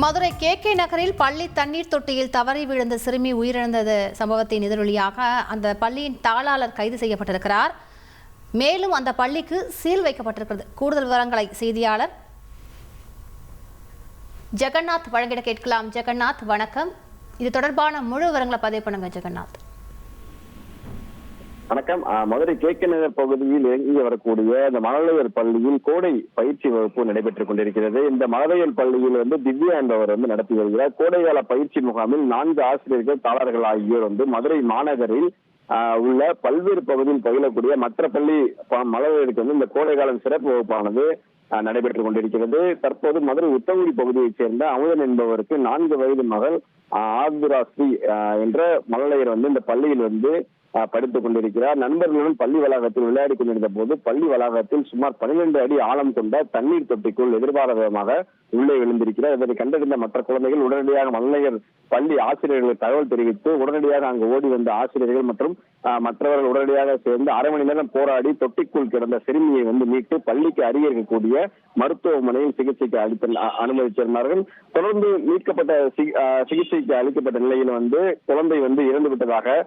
Madurai K நகரில் பள்ளி தண்ணீர் தொட்டியில் தவறி விழுந்த சிறுமி உயிரிழந்தது சம்பவத்தின் எதிரொலியாக அந்த பள்ளியின் தாளாளர் கைது செய்யப்பட்டிருக்கிறார். மேலும் அந்த பள்ளிக்கு சீல் வைக்கப்பட்டிருக்கிறது. கூடுதல் விவரங்களை செய்தியாளர் ஜெகநாத் வழங்கிட கேட்கலாம். ஜெகநாத், வணக்கம். இது தொடர்பான முழு விவரங்களை பதிவு பண்ணுங்க ஜெகநாத். வணக்கம். மதுரை கே நகர் பகுதியில் இயங்கி வரக்கூடிய இந்த மழலையர் பள்ளியில் கோடை பயிற்சி வகுப்பு நடைபெற்றுக் கொண்டிருக்கிறது. இந்த மழலையர் பள்ளியில் திவ்யா என்பவர் நடத்தி வருகிறார். கோடைகால பயிற்சி முகாமில் 4 ஆசிரியர்கள், தாளர்கள் ஆகியோர் மதுரை மாநகரில் உள்ள பல்வேறு பகுதியில் பயிலக்கூடிய மற்ற பள்ளி மழலையருக்கு இந்த கோடைகாலம் சிறப்பு வகுப்பானது நடைபெற்றுக் கொண்டிருக்கிறது. தற்போது மதுரை உத்தங்குடி பகுதியைச் சேர்ந்த அமுதன் என்பவருக்கு 4 வயது மகள் ஆதுராஸ்ரீ என்ற மழலையர் இந்த பள்ளியில் படித்துக் கொண்டிருக்கிறார். நண்பர்களுடன் பள்ளி வளாகத்தில் விளையாடி கொண்டிருந்த போது பள்ளி வளாகத்தில் சுமார் 12 அடி ஆழம் கொண்ட தண்ணீர் தொட்டிக்குள் எதிர்பாராத விதமாக உள்ளே விழுந்திருக்கிறார். இதனை கண்டறிந்த மற்ற குழந்தைகள் உடனடியாக மழலையர் பள்ளி ஆசிரியர்களுக்கு தகவல் தெரிவித்து உடனடியாக அங்கு ஓடி வந்த ஆசிரியர்கள் மற்றும் மற்றவர்கள் உடனடியாக சேர்ந்து அரை மணி நேரம் போராடி தொட்டிக்குள் கிடந்த சிறுமியை மீட்டு பள்ளிக்கு அருகே இருக்கக்கூடிய மருத்துவமனையில் சிகிச்சைக்கு அனுமதித்திருந்தார்கள். தொடர்ந்து மீட்கப்பட்ட சிகிச்சைக்கு அளிக்கப்பட்ட நிலையில் குழந்தை இறந்து விட்டதாக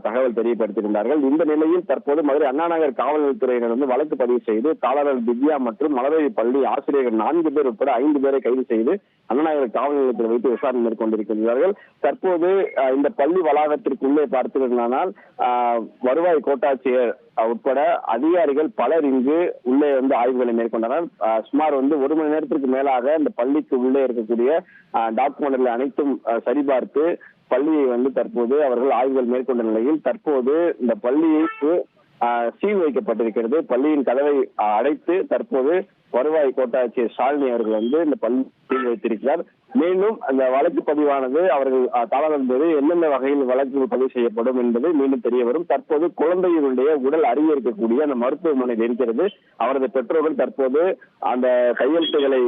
தகவல் தெரியப்படுத்தியிருந்தார்கள். இந்த நிலையில் தற்போது மதுரை அண்ணாநகர் காவல்துறையினர் வழக்கு பதிவு செய்து தாளர் திவ்யா மற்றும் மலரை பள்ளி ஆசிரியர்கள் 4 பேர் உட்பட 5 பேரை கைது செய்து அண்ணாநகர் காவல் நிலையத்தில் வைத்து விசாரணை மேற்கொண்டிருக்கிறார்கள். தற்போது இந்த பள்ளி வளாகத்திற்குள்ளே பார்த்தீர்களானால் வருவாய் கோட்டாட்சியர் உட்பட அதிகாரிகள் பலர் இங்கு உள்ளே ஆய்வுகளை மேற்கொண்டனர். சுமார் 1 மணி நேரத்திற்கு மேலாக இந்த பள்ளிக்கு உள்ளே இருக்கக்கூடிய டாக்குமெண்ட்களை அனைத்தும் சரிபார்த்து பள்ளியை தற்போது அவர்கள் ஆய்வுகள் மேற்கொண்ட நிலையில் தற்போது இந்த பள்ளிக்கு சீல் வைக்கப்பட்டிருக்கிறது. பள்ளியின் கதவை அடைத்து தற்போது வருவாய் கோட்டாட்சியர் ஷாலினி அவர்கள் இந்த பள்ளி சீல் வைத்திருக்கிறார். மேலும் அந்த வழக்கு பதிவானது அவர்கள் தாளர் மீது என்னென்ன வகையில் வழக்கு பதிவு செய்யப்படும் என்பது மீண்டும் தெரிய வரும். தற்போது குழந்தையினுடைய உடல் அருகே இருக்கக்கூடிய அந்த மருத்துவமனையில் இருக்கிறது. அவரது பெற்றோர்கள் தற்போது அந்த கையெழுத்துக்களை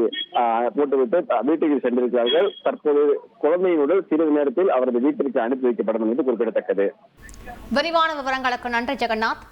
போட்டுவிட்டு வீட்டுக்கு சென்றிருக்கிறார்கள். தற்போது குழந்தையின் உடல் சிறிது நேரத்தில் அவரது வீட்டிற்கு அனுப்பி வைக்கப்படும் என்று குறிப்பிடத்தக்கது. விரிவான விவரங்களுக்கு நன்றி ஜெகநாத்.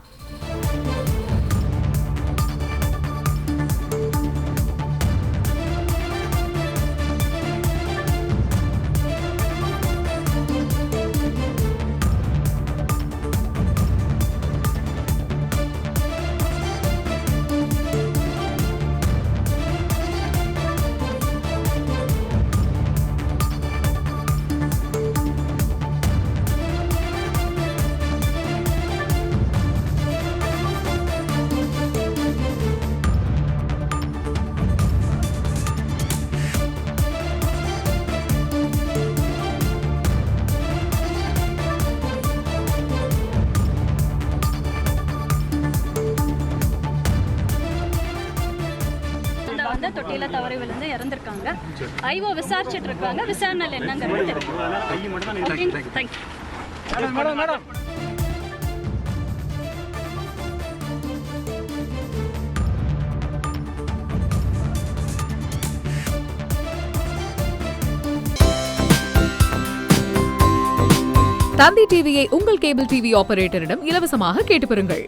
தொட்டியில தவறி விழுந்து இறந்திருக்காங்க. ஐஓ விசாரிச்சுட்டு இருக்காங்க. விசாரணையில் என்னங்கிறது தந்தி டிவியை உங்கள் கேபிள் டிவி ஆபரேட்டரிடம் இலவசமாக கேட்டு பெறுங்கள்.